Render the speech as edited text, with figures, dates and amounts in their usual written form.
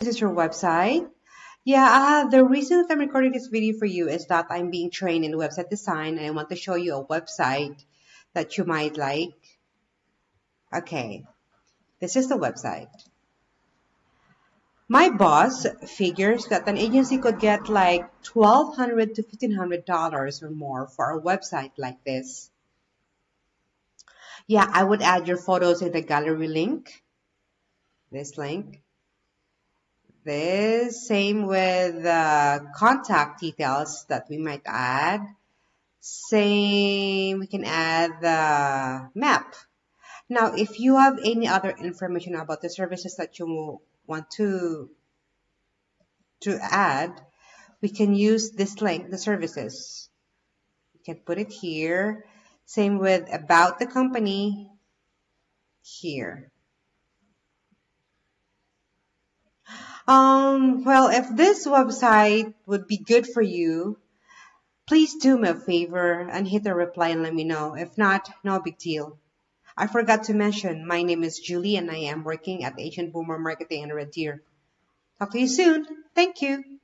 This is your website. Yeah, the reason that I'm recording this video for you is that I'm being trained in website design and I want to show you a website that you might like. Okay, this is the website. My boss figures that an agency could get like $1,200 to $1,500 or more for a website like this. Yeah, I would add your photos in the gallery link. This link. This same with contact details that we might add. Same, we can add the map. Now, if you have any other information about the services that you want to add, we can use this link, the services. We can put it here. Same with about the company here. Well, if this website would be good for you, please do me a favor and hit the reply and let me know. If not, no big deal. I forgot to mention, my name is Julie and I am working at Asian Boomer Marketing in Red Deer. Talk to you soon. Thank you.